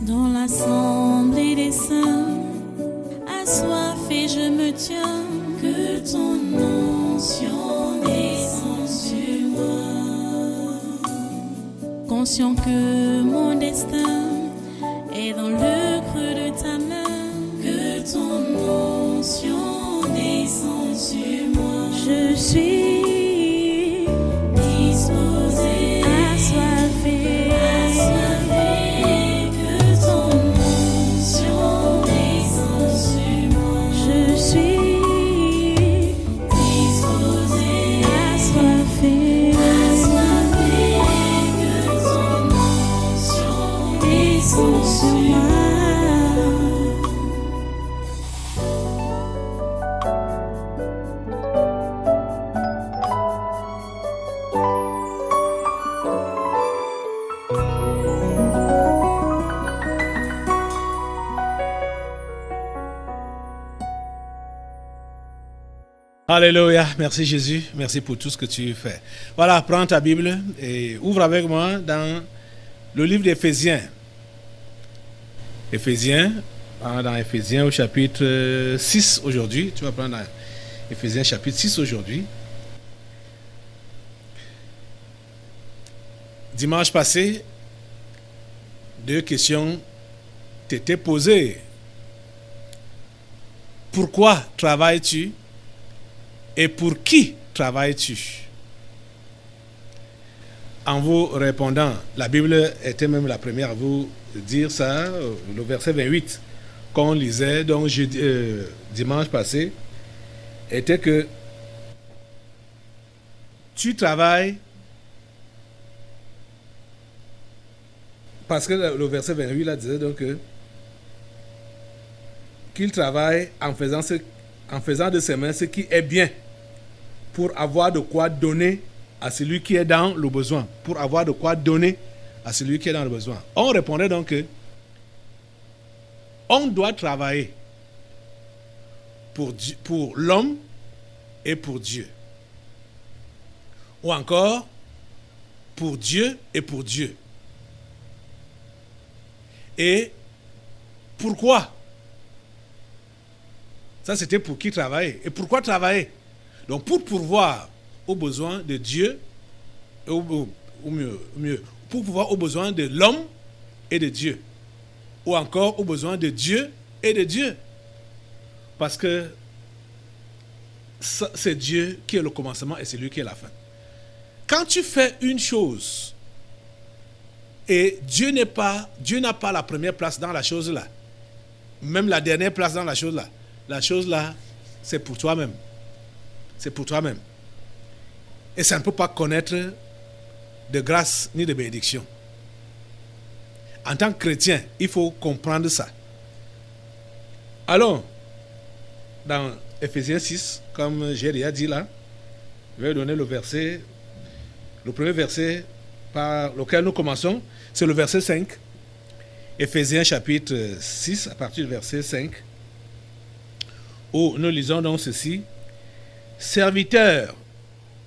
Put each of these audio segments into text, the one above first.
Dans l'assemblée des saints, assoiffé je me tiens, que ton onction descende sur moi. Conscient que mon destin est dans le creux de ta main, que ton onction descende sur moi. Je suis disposé, assoiffé, que ton onction descende sur moi. Je suis disposé, assoiffé, que ton onction descende sur moi. Alléluia, merci Jésus, merci pour tout ce que tu fais. Voilà, prends ta Bible et ouvre avec moi dans le livre d'Éphésiens. Dans Éphésiens au chapitre 6 aujourd'hui. Tu vas prendre dans Éphésiens chapitre 6 aujourd'hui. Dimanche passé, 2 questions t'étaient posées. Pourquoi travailles-tu? Et pour qui travailles-tu? En vous répondant, la Bible était même la première à vous dire ça, le verset 28 qu'on lisait donc dimanche passé, était que tu travailles parce que le verset 28 là disait donc qu'il travaille en faisant de ses mains ce qui est bien, pour avoir de quoi donner à celui qui est dans le besoin. Pour avoir de quoi donner à celui qui est dans le besoin. On répondait donc que on doit travailler pour l'homme et pour Dieu. Ou encore, pour Dieu et pour Dieu. Et pourquoi? Ça, c'était pour qui travailler. Et pourquoi travailler? Donc, pour pourvoir aux besoins de Dieu, ou mieux, pour pourvoir aux besoins de l'homme et de Dieu. Ou encore aux besoins de Dieu et de Dieu. Parce que c'est Dieu qui est le commencement et c'est lui qui est la fin. Quand tu fais une chose et Dieu n'a pas la première place dans la chose là, même la dernière place dans la chose là, c'est pour toi-même. C'est pour toi-même. Et ça ne peut pas connaître de grâce ni de bénédiction. En tant que chrétien, il faut comprendre ça. Allons dans Éphésiens 6, comme j'ai déjà dit là, je vais donner le premier verset par lequel nous commençons, c'est le verset 5. Éphésiens chapitre 6, à partir du verset 5, où nous lisons donc ceci. Serviteurs,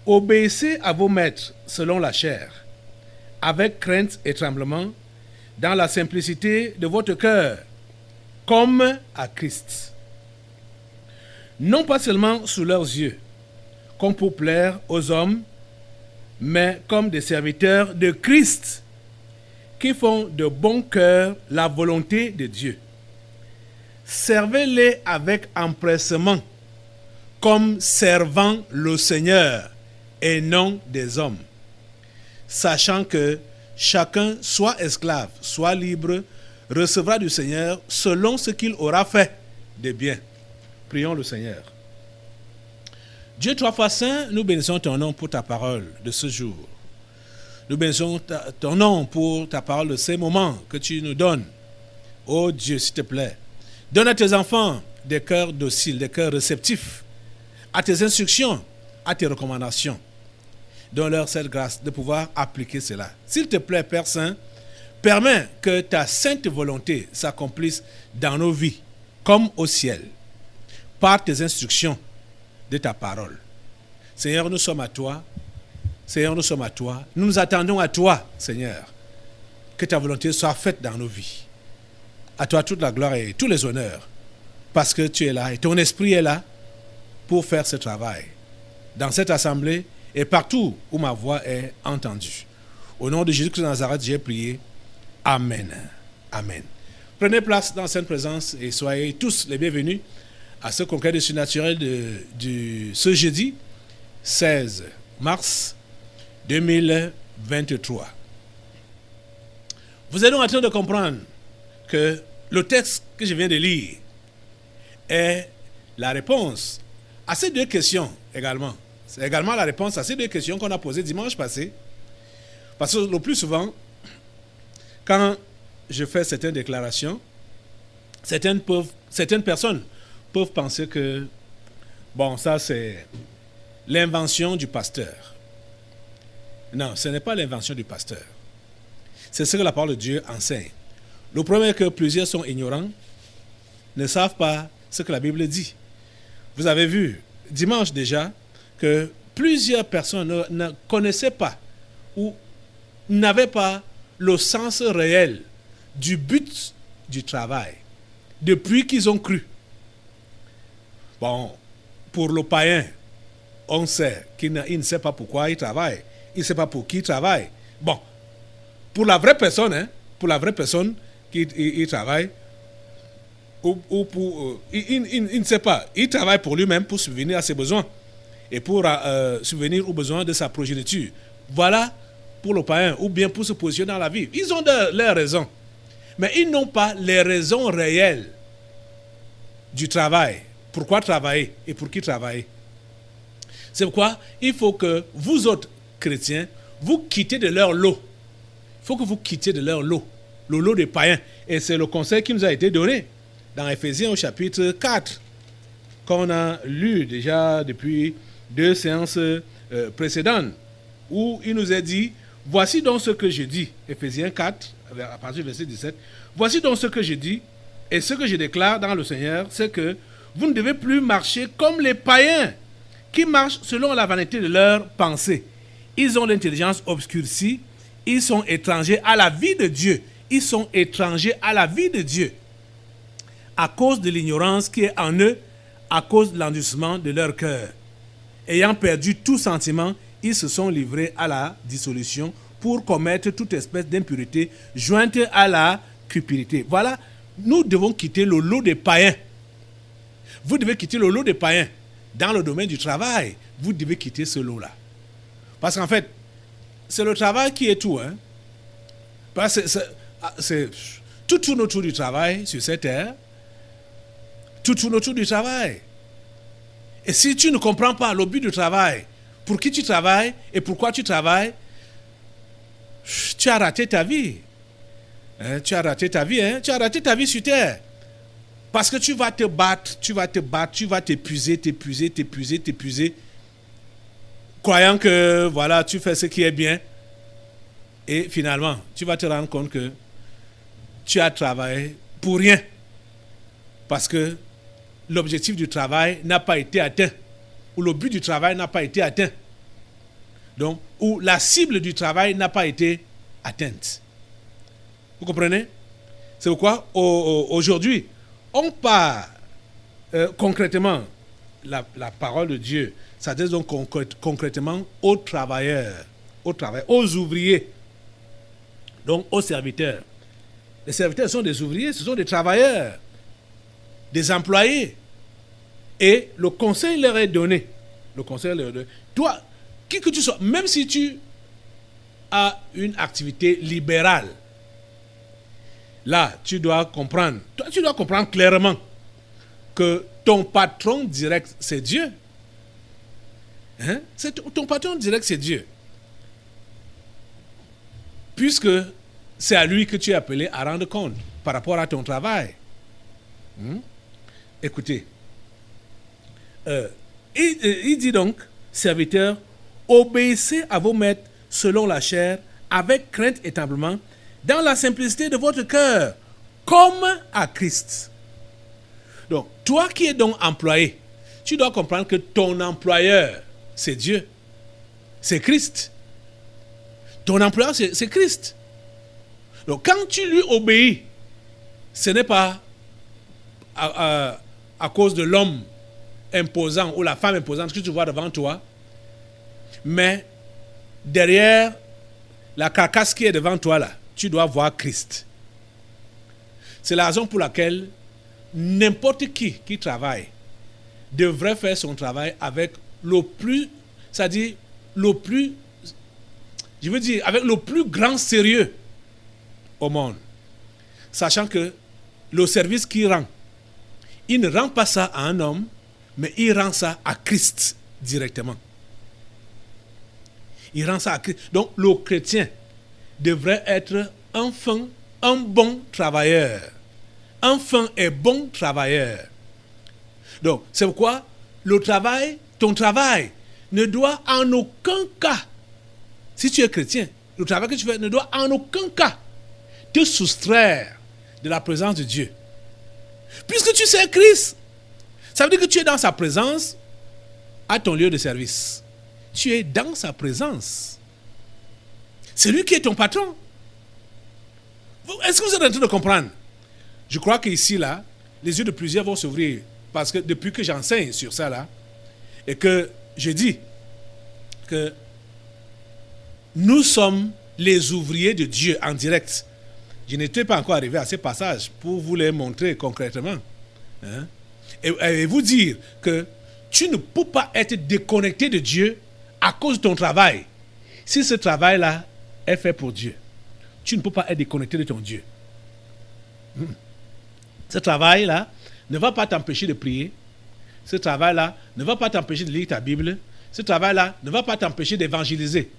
obéissez à vos maîtres selon la chair, avec crainte et tremblement, dans la simplicité de votre cœur, comme à Christ. Non pas seulement sous leurs yeux, comme pour plaire aux hommes, mais comme des serviteurs de Christ, qui font de bon cœur la volonté de Dieu. Servez-les avec empressement, comme servant le Seigneur et non des hommes, sachant que chacun, soit esclave, soit libre, recevra du Seigneur selon ce qu'il aura fait de bien. Prions le Seigneur. Dieu 3 fois saint, nous bénissons ton nom pour ta parole de ce jour. Nous bénissons ton nom pour ta parole de ces moments que tu nous donnes. Oh Dieu, s'il te plaît, donne à tes enfants des cœurs dociles, des cœurs réceptifs à tes instructions, à tes recommandations. Donne-leur cette grâce de pouvoir appliquer cela. S'il te plaît, Père Saint, permets que ta sainte volonté s'accomplisse dans nos vies, comme au ciel, par tes instructions de ta parole. Seigneur, nous sommes à toi. Seigneur, nous sommes à toi. Nous nous attendons à toi, Seigneur. Que ta volonté soit faite dans nos vies. À toi toute la gloire et tous les honneurs, parce que tu es là et ton esprit est là pour faire ce travail. Dans cette assemblée et partout où ma voix est entendue. Au nom de Jésus-Christ de Nazareth, j'ai prié. Amen. Amen. Prenez place dans cette présence et soyez tous les bienvenus à ce congrès de surnaturel de ce jeudi 16 mars 2023. Vous êtes donc en train de comprendre que le texte que je viens de lire est la réponse à ces deux questions également. C'est également la réponse à ces deux questions qu'on a posées dimanche passé. Parce que le plus souvent, quand je fais certaines déclarations, certaines personnes peuvent penser que, bon, ça c'est l'invention du pasteur. Non, ce n'est pas l'invention du pasteur. C'est ce que la parole de Dieu enseigne. Le problème est que plusieurs sont ignorants, ne savent pas ce que la Bible dit. Vous avez vu dimanche déjà que plusieurs personnes ne connaissaient pas ou n'avaient pas le sens réel du but du travail depuis qu'ils ont cru. Bon, pour le païen, on sait qu'il ne sait pas pourquoi il travaille, il ne sait pas pour qui il travaille. Bon, pour la vraie personne, qui il travaille, il ne sait pas. Il travaille pour lui-même pour subvenir à ses besoins et pour subvenir aux besoins de sa progéniture. Voilà pour le païen, ou bien pour se positionner dans la vie. Ils ont leurs raisons, mais ils n'ont pas les raisons réelles du travail. Pourquoi travailler et pour qui travailler? C'est pourquoi il faut que vous autres chrétiens, vous quittez de leur lot. Il faut que vous quittiez de leur lot, le lot des païens. Et c'est le conseil qui nous a été donné dans Éphésiens au chapitre 4, qu'on a lu déjà depuis 2 séances précédentes, où il nous est dit, voici donc ce que je dis, Éphésiens 4, à partir du verset 17, voici donc ce que je dis, et ce que je déclare dans le Seigneur, c'est que vous ne devez plus marcher comme les païens, qui marchent selon la vanité de leurs pensées. Ils ont l'intelligence obscurcie, ils sont étrangers à la vie de Dieu. Ils sont étrangers à la vie de Dieu à cause de l'ignorance qui est en eux, à cause de l'endurcissement de leur cœur. Ayant perdu tout sentiment, ils se sont livrés à la dissolution pour commettre toute espèce d'impureté jointe à la cupidité. Voilà, nous devons quitter le lot des païens. Vous devez quitter le lot des païens. Dans le domaine du travail, vous devez quitter ce lot-là. Parce qu'en fait, c'est le travail qui est tout. Parce que tout tourne autour du travail sur cette terre. Tout tourne autour du travail. Et si tu ne comprends pas le but du travail, pour qui tu travailles et pourquoi tu travailles, tu as raté ta vie. Tu as raté ta vie. Tu as raté ta vie sur terre. Parce que tu vas te battre, tu vas t'épuiser, croyant que voilà, tu fais ce qui est bien. Et finalement, tu vas te rendre compte que tu as travaillé pour rien. Parce que l'objectif du travail n'a pas été atteint. Ou le but du travail n'a pas été atteint. Donc, ou la cible du travail n'a pas été atteinte. Vous comprenez? C'est pourquoi aujourd'hui, on part concrètement, la parole de Dieu s'adresse donc concrètement aux travailleurs, aux ouvriers, donc aux serviteurs. Les serviteurs sont des ouvriers, ce sont des travailleurs, des employés. Et le conseil leur est donné. Toi, qui que tu sois, même si tu as une activité libérale, là, tu dois comprendre clairement que ton patron direct, c'est Dieu. Ton patron direct, c'est Dieu. Puisque c'est à lui que tu es appelé à rendre compte par rapport à ton travail. Écoutez, il dit donc, serviteurs, obéissez à vos maîtres selon la chair, avec crainte et tremblement, dans la simplicité de votre cœur, comme à Christ. Donc, toi qui es donc employé, tu dois comprendre que ton employeur, c'est Dieu. C'est Christ. Ton employeur, c'est Christ. Donc, quand tu lui obéis, ce n'est pas à cause de l'homme imposant ou la femme imposante que tu vois devant toi, mais derrière la carcasse qui est devant toi là, tu dois voir Christ. C'est la raison pour laquelle n'importe qui travaille devrait faire son travail avec le plus, c'est-à-dire le plus, je veux dire, avec le plus grand sérieux au monde. Sachant que le service qu'il rend, il ne rend pas ça à un homme, mais il rend ça à Christ directement. Il rend ça à Christ. Donc le chrétien devrait être un bon travailleur. Un fin et bon travailleur. Donc, c'est pourquoi ton travail ne doit en aucun cas, si tu es chrétien, le travail que tu fais ne doit en aucun cas te soustraire de la présence de Dieu. Puisque tu sers Christ, ça veut dire que tu es dans sa présence à ton lieu de service. Tu es dans sa présence. C'est lui qui est ton patron. Est-ce que vous êtes en train de comprendre? Je crois qu'ici, là, les yeux de plusieurs vont s'ouvrir. Parce que depuis que j'enseigne sur ça, là, et que je dis que nous sommes les ouvriers de Dieu en direct. Je n'étais pas encore arrivé à ces passages pour vous les montrer concrètement. Hein? Et vous dire que tu ne peux pas être déconnecté de Dieu à cause de ton travail. Si ce travail-là est fait pour Dieu, tu ne peux pas être déconnecté de ton Dieu. Ce travail-là ne va pas t'empêcher de prier. Ce travail-là ne va pas t'empêcher de lire ta Bible. Ce travail-là ne va pas t'empêcher d'évangéliser.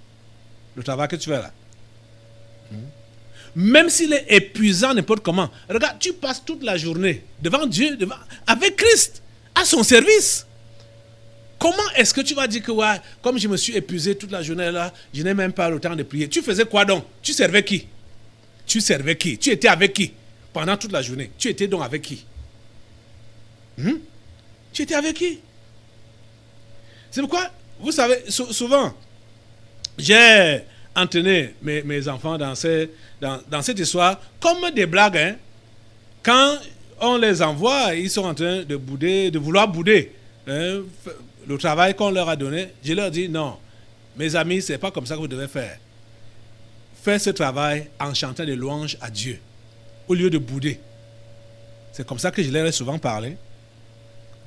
Le travail que tu fais là. Même s'il est épuisant n'importe comment. Regarde, tu passes toute la journée devant Dieu, avec Christ, à son service. Comment est-ce que tu vas dire que ouais, comme je me suis épuisé toute la journée là, je n'ai même pas le temps de prier. Tu faisais quoi donc? Tu servais qui? Tu servais qui? Tu étais avec qui? Pendant toute la journée. Tu étais donc avec qui? Tu étais avec qui? C'est pourquoi, vous savez, souvent, j'ai entraîné mes enfants dans cette histoire comme des blagues. Hein. Quand on les envoie, ils sont en train de bouder, de vouloir bouder le travail qu'on leur a donné. Je leur dis non, mes amis, ce n'est pas comme ça que vous devez faire. Faites ce travail en chantant des louanges à Dieu, au lieu de bouder. C'est comme ça que je leur ai souvent parlé.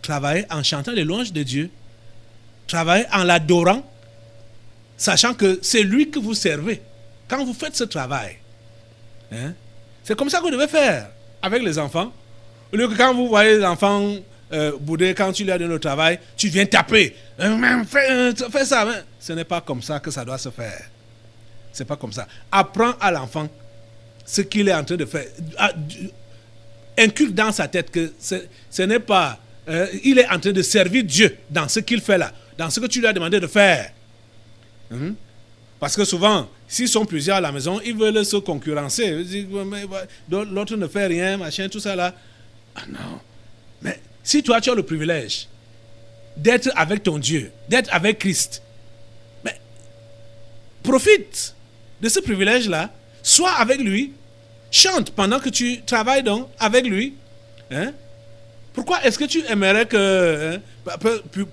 Travaillez en chantant les louanges de Dieu. Travaillez en l'adorant, sachant que c'est lui que vous servez. Quand vous faites ce travail, hein, c'est comme ça que vous devez faire avec les enfants. Au lieu que quand vous voyez les enfants bouder, quand tu leur donnes le travail, tu viens taper. Fais ça. Hein. Ce n'est pas comme ça que ça doit se faire. C'est pas comme ça. Apprends à l'enfant ce qu'il est en train de faire. Inculque dans sa tête que ce n'est pas... il est en train de servir Dieu dans ce qu'il fait là, dans ce que tu lui as demandé de faire. Parce que souvent, s'ils sont plusieurs à la maison, ils veulent se concurrencer. L'autre ne fait rien, machin, tout ça là. Ah non. Mais si toi, tu as le privilège d'être avec ton Dieu, d'être avec Christ, mais profite de ce privilège-là, sois avec lui, chante pendant que tu travailles donc avec lui. Hein? Pourquoi est-ce que tu aimerais que...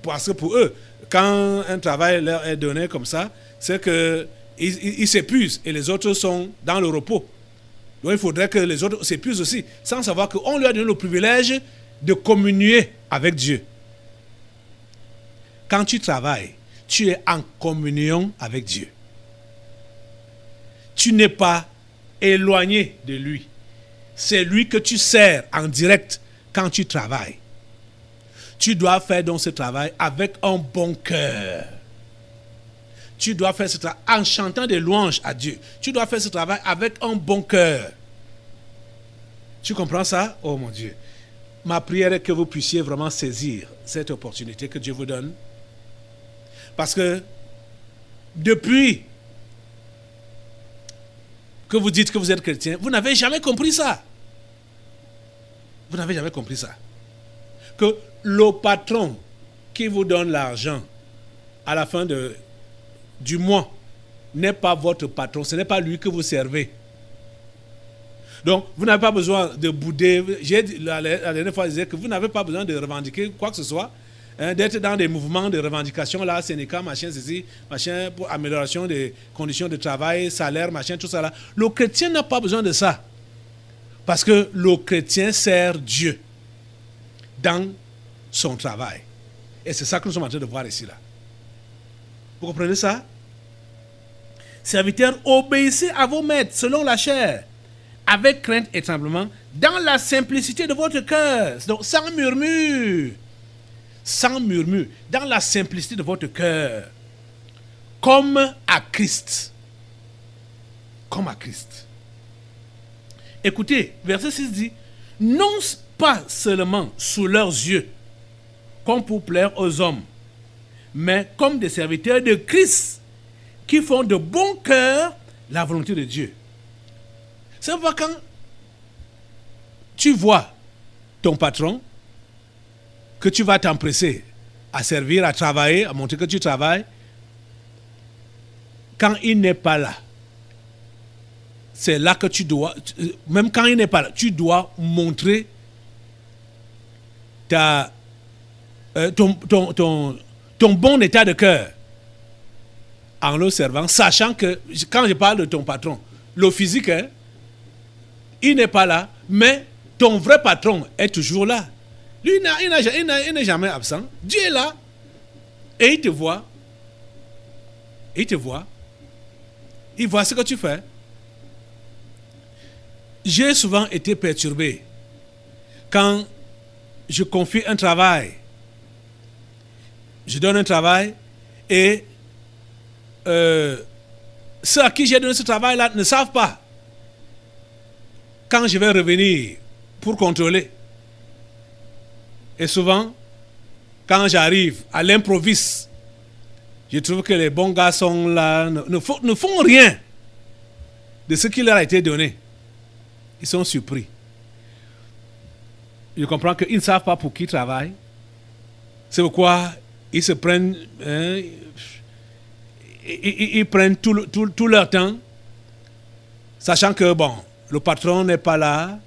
parce que pour eux, quand un travail leur est donné comme ça, c'est qu'ils s'épuisent et les autres sont dans le repos. Donc il faudrait que les autres s'épuisent aussi, sans savoir qu'on lui a donné le privilège de communier avec Dieu. Quand tu travailles, tu es en communion avec Dieu. Tu n'es pas éloigné de lui. C'est lui que tu sers en direct quand tu travailles. Tu dois faire donc ce travail avec un bon cœur. Tu dois faire ce travail en chantant des louanges à Dieu. Tu dois faire ce travail avec un bon cœur. Tu comprends ça? Oh mon Dieu. Ma prière est que vous puissiez vraiment saisir cette opportunité que Dieu vous donne. Parce que depuis que vous dites que vous êtes chrétien, vous n'avez jamais compris ça. Vous n'avez jamais compris ça. Que le patron qui vous donne l'argent à la fin du mois n'est pas votre patron. Ce n'est pas lui que vous servez. Donc, vous n'avez pas besoin de bouder. La dernière fois, je disais que vous n'avez pas besoin de revendiquer quoi que ce soit, d'être dans des mouvements de revendication, là, Sénéca, machin, ceci, machin, pour amélioration des conditions de travail, salaire, machin, tout ça là. Le chrétien n'a pas besoin de ça. Parce que le chrétien sert Dieu dans son travail. Et c'est ça que nous sommes en train de voir ici, là. Vous comprenez ça? Serviteurs, obéissez à vos maîtres selon la chair, avec crainte et tremblement, dans la simplicité de votre cœur. Donc, sans murmure. Sans murmure. Dans la simplicité de votre cœur. Comme à Christ. Comme à Christ. Écoutez, verset 6 dit, non pas seulement sous leurs yeux, comme pour plaire aux hommes, mais comme des serviteurs de Christ, qui font de bon cœur la volonté de Dieu. C'est pourquoi quand tu vois ton patron, que tu vas t'empresser à servir, à travailler, à montrer que tu travailles, quand il n'est pas là, c'est là que tu dois, même quand il n'est pas là, tu dois montrer ton bon état de cœur en le servant, sachant que, quand je parle de ton patron, le physique, il n'est pas là, mais ton vrai patron est toujours là. Lui, il n'est jamais absent. Dieu est là et il te voit. Il te voit. Il voit ce que tu fais. J'ai souvent été perturbé quand je confie un travail. Je donne un travail et ceux à qui j'ai donné ce travail-là ne savent pas. Quand je vais revenir pour contrôler. Et souvent, quand j'arrive à l'improviste, je trouve que les bons gars sont là, ne font rien de ce qui leur a été donné. Ils sont surpris. Je comprends qu'ils ne savent pas pour qui ils travaillent. C'est pourquoi ils se prennent, ils prennent tout leur temps, sachant que, bon, le patron n'est pas là,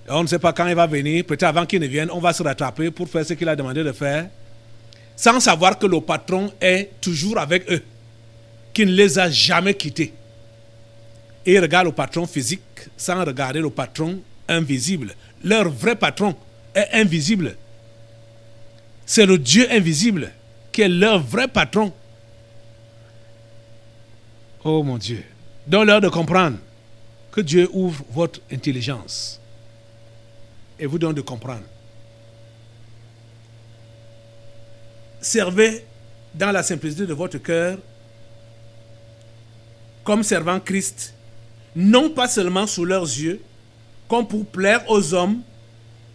on ne sait pas quand il va venir, peut-être avant qu'il ne vienne, on va se rattraper pour faire ce qu'il a demandé de faire, sans savoir que le patron est toujours avec eux, qu'il ne les a jamais quittés. Et ils regardent le patron physique sans regarder le patron invisible. Leur vrai patron est invisible. C'est le Dieu invisible qui est leur vrai patron. Oh mon Dieu. Donne-leur de comprendre que Dieu ouvre votre intelligence et vous donne de comprendre. Servez dans la simplicité de votre cœur comme servant Christ, non pas seulement sous leurs yeux, comme pour plaire aux hommes,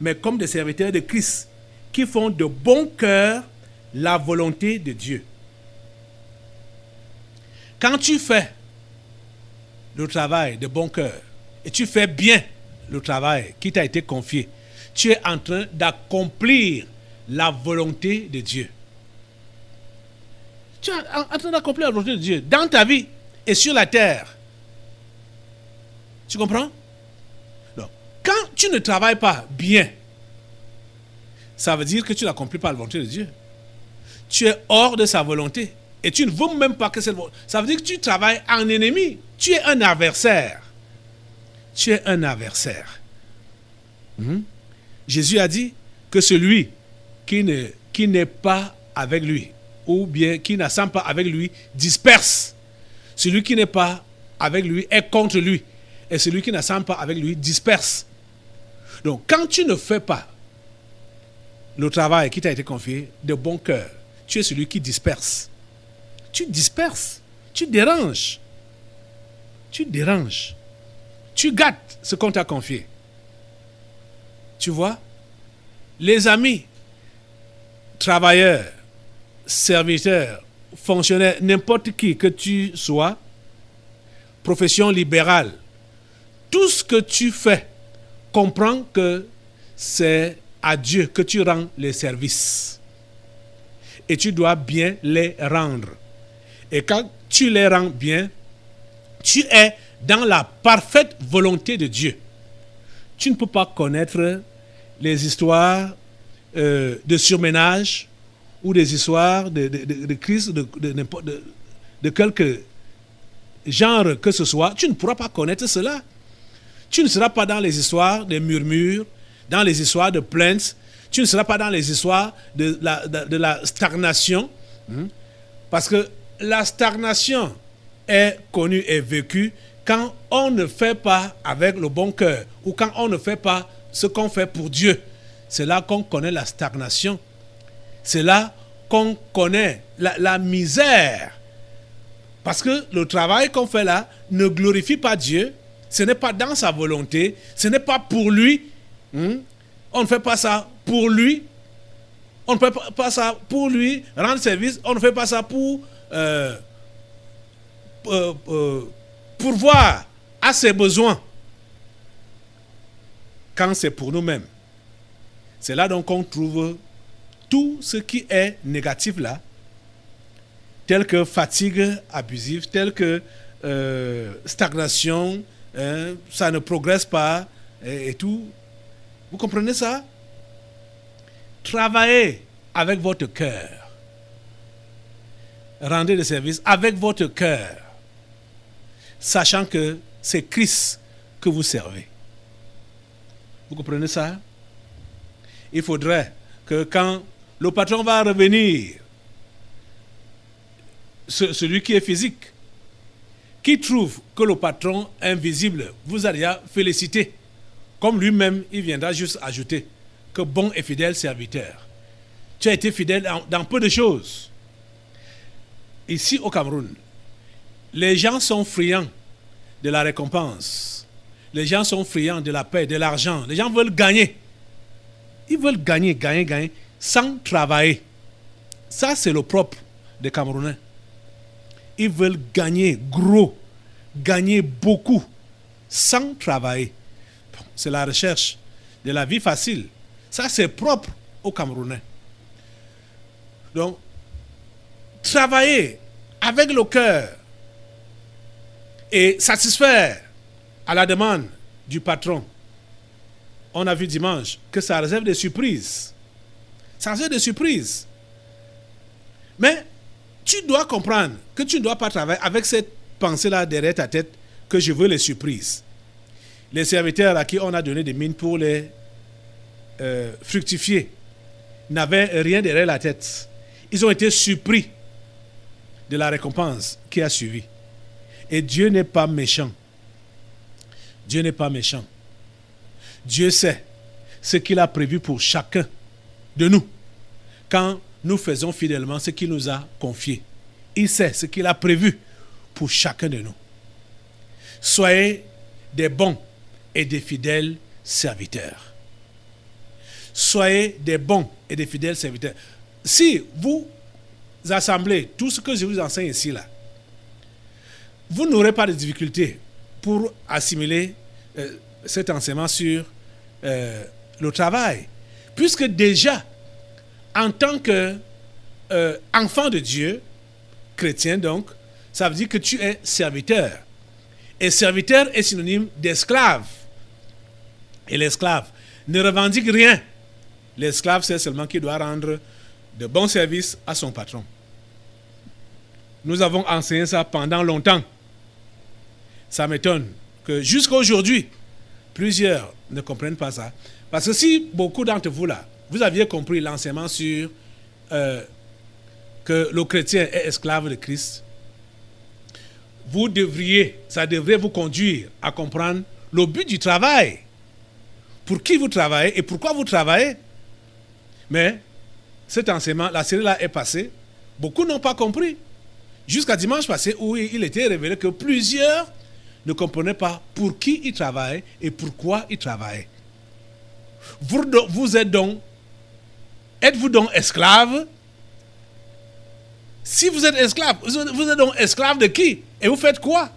mais comme des serviteurs de Christ, qui font de bon cœur la volonté de Dieu. Quand tu fais le travail de bon cœur, et tu fais bien le travail qui t'a été confié, tu es en train d'accomplir la volonté de Dieu. Tu es en train d'accomplir la volonté de Dieu dans ta vie et sur la terre. Tu comprends? Donc, quand tu ne travailles pas bien, ça veut dire que tu n'accomplis pas la volonté de Dieu. Tu es hors de sa volonté. Et tu ne veux même pas que cette volonté. Ça veut dire que tu travailles en ennemi. Tu es un adversaire. Tu es un adversaire. Jésus a dit que celui qui n'est pas avec lui, ou bien qui n'assemble pas avec lui, disperse. Celui qui n'est pas avec lui est contre lui. Et celui qui n'assemble pas avec lui disperse. Donc, quand tu ne fais pas le travail qui t'a été confié de bon cœur, tu es celui qui disperse. Tu disperses. Tu déranges. Tu déranges. Tu gâtes ce qu'on t'a confié. Tu vois? Les amis, travailleurs, serviteurs, fonctionnaires, n'importe qui que tu sois, profession libérale, tout ce que tu fais, comprends que c'est à Dieu que tu rends les services. Et tu dois bien les rendre. Et quand tu les rends bien, tu es dans la parfaite volonté de Dieu. tu ne peux pas connaître les histoires de surménage ou des histoires de crise de quelque genre que ce soit. Tu ne pourras pas connaître cela. Tu ne seras pas dans les histoires de murmures, dans les histoires de plaintes. Tu ne seras pas dans les histoires de la stagnation. Parce que la stagnation est connue et vécue quand on ne fait pas avec le bon cœur ou quand on ne fait pas ce qu'on fait pour Dieu. C'est là qu'on connaît la stagnation. C'est là qu'on connaît la misère. Parce que le travail qu'on fait là ne glorifie pas Dieu. Ce n'est pas dans sa volonté. Ce n'est pas pour lui. On ne fait pas ça pour lui. On ne fait pas ça pour lui rendre service. On ne fait pas ça pour pourvoir à ses besoins. Quand c'est pour nous-mêmes. C'est là donc qu'on trouve tout ce qui est négatif là, tel que fatigue abusive, tel que stagnation, ça ne progresse pas et tout. Vous comprenez ça? Travaillez avec votre cœur. Rendez le service avec votre cœur, sachant que c'est Christ que vous servez. Vous comprenez ça? Il faudrait que quand le patron va revenir, celui qui est physique, qui trouve que le patron invisible vous a déjà félicité, comme lui-même, il viendra juste ajouter que bon et fidèle serviteur. Tu as été fidèle dans peu de choses. Ici au Cameroun, les gens sont friands de la récompense. Les gens sont friands de la paix, de l'argent. Les gens veulent gagner. Ils veulent gagner, sans travailler. Ça, c'est le propre des Camerounais. Ils veulent gagner gros, gagner beaucoup, sans travailler. C'est la recherche de la vie facile. Ça, c'est propre aux Camerounais. Donc, travailler avec le cœur et satisfaire à la demande du patron. On a vu dimanche que ça réserve des surprises. Ça réserve des surprises. Mais tu dois comprendre que tu ne dois pas travailler avec cette pensée-là derrière ta tête que je veux les surprises. Les serviteurs à qui on a donné des mines pour les fructifier n'avaient rien derrière la tête. Ils ont été surpris de la récompense qui a suivi. Et Dieu n'est pas méchant. Dieu n'est pas méchant. Dieu sait ce qu'il a prévu pour chacun de nous quand nous faisons fidèlement ce qu'il nous a confié. Il sait ce qu'il a prévu pour chacun de nous. Soyez des bons et des fidèles serviteurs. Soyez des bons et des fidèles serviteurs. Si vous assemblez tout ce que je vous enseigne ici, là, vous n'aurez pas de difficulté pour assimiler cet enseignement sur le travail. Puisque déjà, en tant qu'enfant de Dieu, chrétien donc, ça veut dire que tu es serviteur. Et serviteur est synonyme d'esclave. Et l'esclave ne revendique rien. L'esclave, c'est seulement qu'il doit rendre de bons services à son patron. Nous avons enseigné ça pendant longtemps. Ça m'étonne que jusqu'à aujourd'hui, plusieurs ne comprennent pas ça. Parce que si beaucoup d'entre vous là, vous aviez compris l'enseignement sur que le chrétien est esclave de Christ, ça devrait vous conduire à comprendre le but du travail. Pour qui vous travaillez et pourquoi vous travaillez. Mais cet enseignement, la série là est passée, beaucoup n'ont pas compris. Jusqu'à dimanche passé où il était révélé que plusieurs ne comprenaient pas pour qui ils travaillent et pourquoi ils travaillent. Êtes-vous donc esclave? Si vous êtes esclave, vous êtes donc esclave de qui? Et vous faites quoi?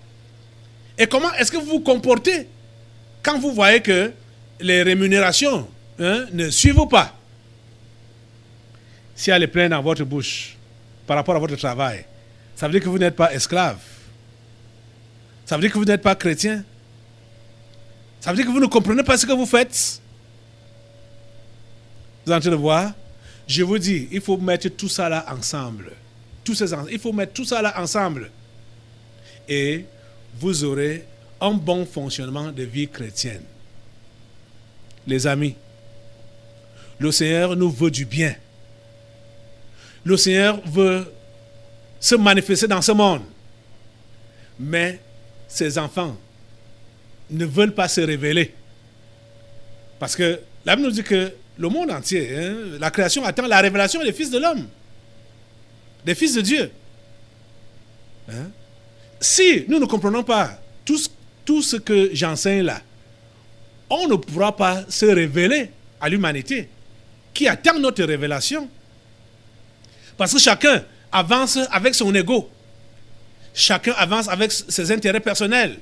Et comment est-ce que vous vous comportez quand vous voyez que les rémunérations ne suivent pas? S'il y a les plaintes dans votre bouche par rapport à votre travail, ça veut dire que vous n'êtes pas esclave. Ça veut dire que vous n'êtes pas chrétien. Ça veut dire que vous ne comprenez pas ce que vous faites. Vous êtes en train de voir? Je vous dis, il faut mettre tout ça là ensemble. Il faut mettre tout ça là ensemble. Et vous aurez un bon fonctionnement de vie chrétienne. Les amis, le Seigneur nous veut du bien. Le Seigneur veut se manifester dans ce monde. Mais ses enfants ne veulent pas se révéler. Parce que la Bible nous dit que le monde entier, la création attend la révélation des fils de l'homme, des fils de Dieu. Si nous ne comprenons pas tout ce que j'enseigne là, on ne pourra pas se révéler à l'humanité qui attend notre révélation. Parce que chacun avance avec son ego. Chacun avance avec ses intérêts personnels.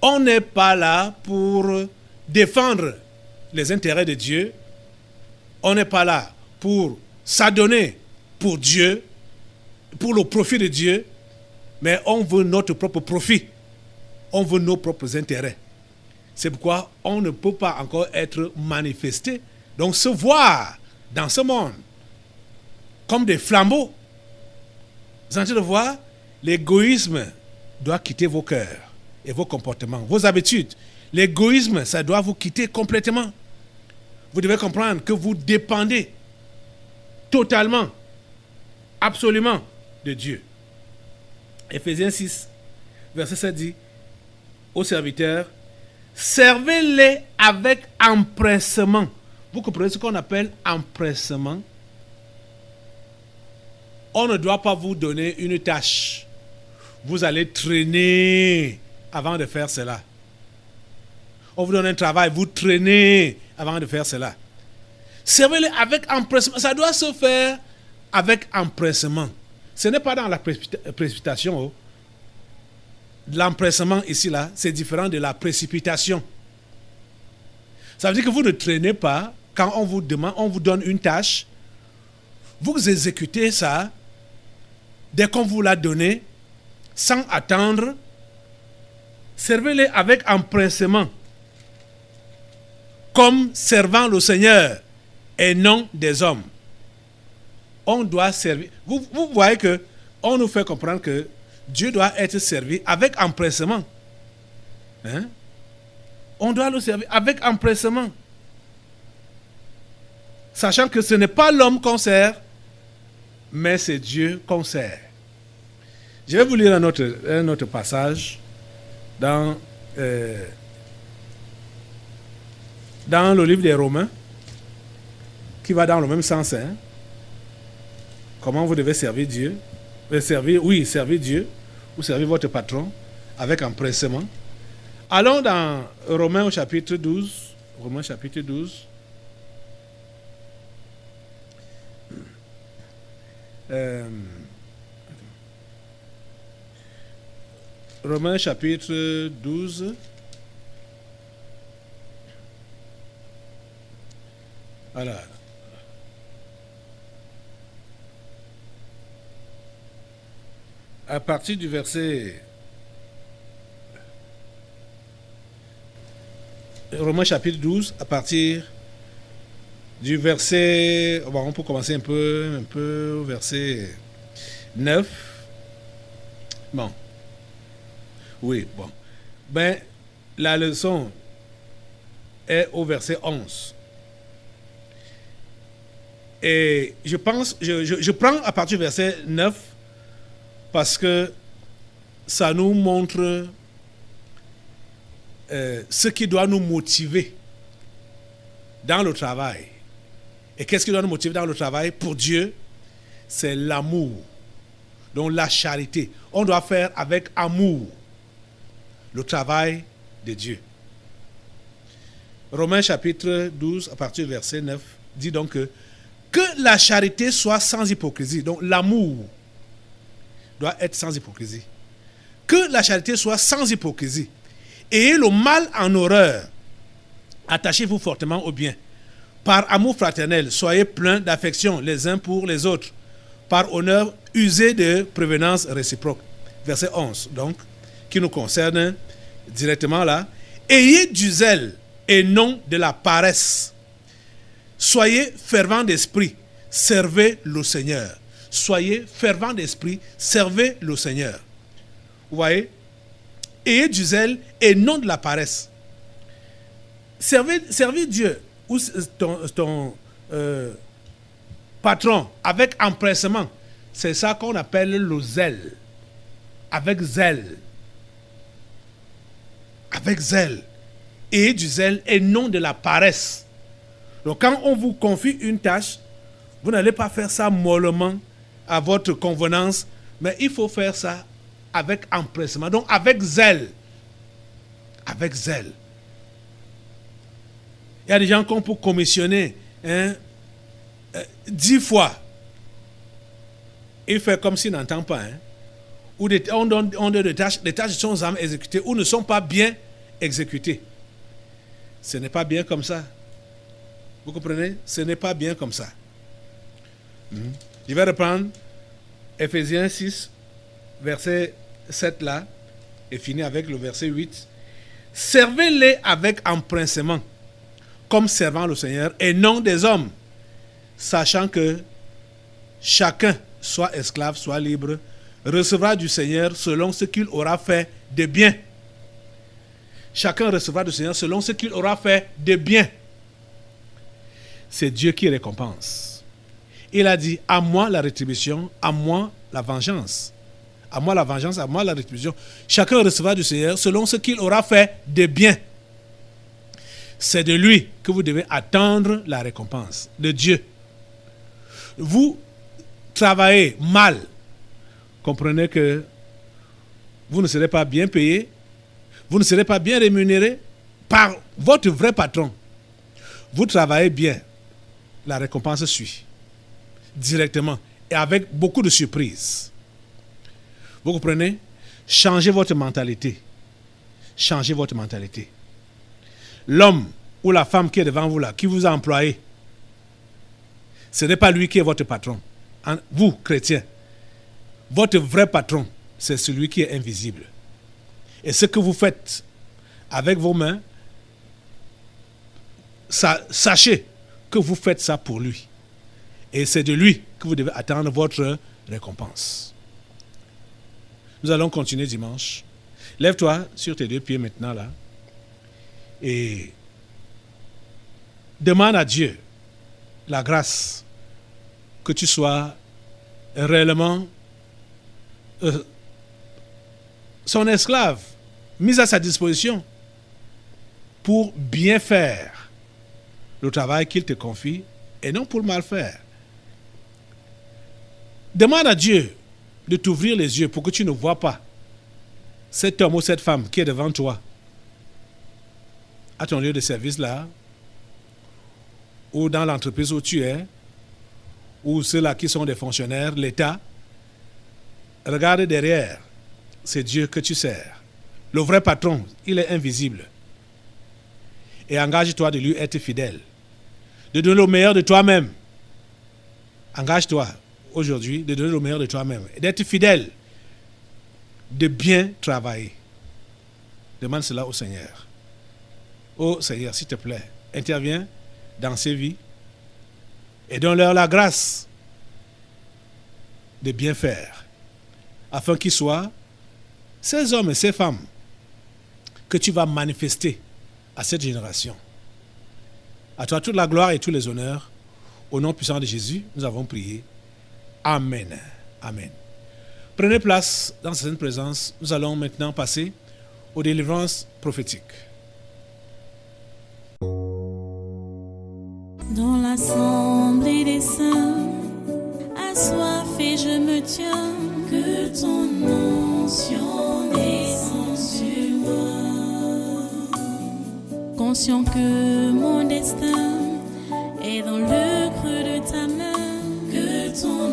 On n'est pas là pour défendre les intérêts de Dieu. On n'est pas là pour s'adonner pour Dieu, pour le profit de Dieu, mais on veut notre propre profit. On veut nos propres intérêts. C'est pourquoi on ne peut pas encore être manifesté, donc se voir dans ce monde comme des flambeaux. Vous avez de voir, l'égoïsme doit quitter vos cœurs et vos comportements, vos habitudes. L'égoïsme, ça doit vous quitter complètement. Vous devez comprendre que vous dépendez totalement, absolument de Dieu. Éphésiens 6, verset 7 dit aux serviteurs, servez-les avec empressement. Vous comprenez ce qu'on appelle empressement? On ne doit pas vous donner une tâche. Vous allez traîner avant de faire cela. On vous donne un travail, vous traînez avant de faire cela. Servez-les avec empressement. Ça doit se faire avec empressement. Ce n'est pas dans la précipitation. L'empressement ici, là, c'est différent de la précipitation. Ça veut dire que vous ne traînez pas quand on vous demande, on vous donne une tâche. Vous exécutez ça dès qu'on vous l'a donné, sans attendre. Servez-les avec empressement, comme servant le Seigneur et non des hommes. On doit servir. Vous voyez que on nous fait comprendre que Dieu doit être servi avec empressement. On doit le servir avec empressement. Sachant que ce n'est pas l'homme qu'on sert, mais c'est Dieu qu'on sert. Je vais vous lire un autre passage dans le livre des Romains, qui va dans le même sens. Comment vous devez servir Dieu. Servir Dieu, ou servir votre patron avec empressement. Allons dans Romains au chapitre 12. Romains chapitre 12. Romains chapitre 12. Voilà. À partir du verset... Romains chapitre 12, à partir du verset... Bon, on peut commencer un peu au verset 9. Bon. Oui, bon. Ben, la leçon est au verset 11. Et je prends à partir du verset 9 parce que ça nous montre ce qui doit nous motiver dans le travail. Et qu'est-ce qui doit nous motiver dans le travail pour Dieu? C'est l'amour. Donc la charité. On doit faire avec amour le travail de Dieu. Romains chapitre 12, à partir du verset 9, dit donc que la charité soit sans hypocrisie. Donc l'amour doit être sans hypocrisie. Que la charité soit sans hypocrisie. Ayez le mal en horreur. Attachez-vous fortement au bien. Par amour fraternel, soyez pleins d'affection les uns pour les autres. Par honneur, usez de prévenance réciproque. Verset 11, donc, qui nous concerne directement là. Ayez du zèle et non de la paresse. Soyez fervents d'esprit, servez le Seigneur. Soyez fervents d'esprit, servez le Seigneur. Vous voyez? Ayez du zèle et non de la paresse. Servez Dieu ou ton patron avec empressement. C'est ça qu'on appelle le zèle. Avec zèle. Avec zèle. Ayez du zèle et non de la paresse. Donc quand on vous confie une tâche, vous n'allez pas faire ça mollement à votre convenance, mais il faut faire ça avec empressement. Donc avec zèle. Avec zèle. Il y a des gens qu'on peut commissionner 10 fois. Il fait comme s'il n'entend pas. Ou on donne des tâches sont jamais exécutées ou ne sont pas bien exécutées. Ce n'est pas bien comme ça. Vous comprenez? Ce n'est pas bien comme ça. Je vais reprendre Ephésiens 6, verset 7 là, et finir avec le verset 8. Servez-les avec empressement, comme servant le Seigneur, et non des hommes, sachant que chacun, soit esclave, soit libre, recevra du Seigneur selon ce qu'il aura fait de bien. Chacun recevra du Seigneur selon ce qu'il aura fait de bien. C'est Dieu qui récompense. Il a dit, à moi la rétribution, à moi la vengeance. À moi la vengeance, à moi la rétribution. Chacun recevra du Seigneur selon ce qu'il aura fait de bien. C'est de lui que vous devez attendre la récompense, de Dieu. Vous travaillez mal, comprenez que vous ne serez pas bien payé, vous ne serez pas bien rémunéré par votre vrai patron. Vous travaillez bien, la récompense suit directement et avec beaucoup de surprises. Vous comprenez? Changez votre mentalité. Changez votre mentalité. L'homme ou la femme qui est devant vous là, qui vous a employé, ce n'est pas lui qui est votre patron. Vous, chrétiens, votre vrai patron, c'est celui qui est invisible. Et ce que vous faites avec vos mains, sachez que vous faites ça pour lui. Et c'est de lui que vous devez attendre votre récompense. Nous allons continuer dimanche. Lève-toi sur tes deux pieds maintenant là. Et demande à Dieu la grâce que tu sois réellement son esclave, mis à sa disposition pour bien faire le travail qu'il te confie et non pour mal faire. Demande à Dieu de t'ouvrir les yeux pour que tu ne vois pas cet homme ou cette femme qui est devant toi à ton lieu de service là, ou dans l'entreprise où tu es, ou ceux-là qui sont des fonctionnaires, l'État. Regarde derrière, c'est Dieu que tu sers. Le vrai patron, il est invisible. Et engage-toi de lui être fidèle. De donner le meilleur de toi-même. Engage-toi aujourd'hui de donner le meilleur de toi-même. Et d'être fidèle. De bien travailler. Demande cela au Seigneur. Oh Seigneur, s'il te plaît, interviens dans ces vies et donne-leur la grâce de bien faire, afin qu'ils soient ces hommes et ces femmes que tu vas manifester à cette génération. À toi toute la gloire et tous les honneurs. Au nom puissant de Jésus, nous avons prié. Amen. Amen. Prenez place dans cette présence. Nous allons maintenant passer aux délivrances prophétiques. Dans l'assemblée des saints, assoiffé je me tiens, que ton onction descende sur moi. Conscient que mon destin est dans le creux de ta main, que ton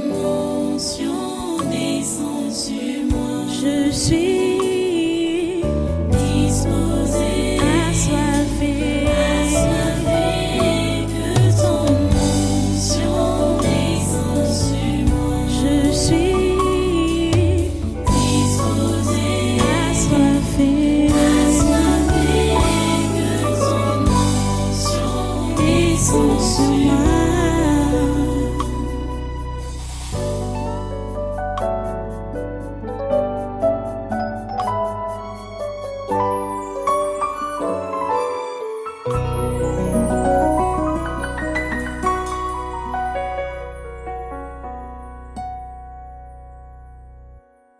onction descende sur moi. Je suis disposé, assoiffé, que ton onction descende sur moi. Je suis disposé, assoiffé, sont sur moi.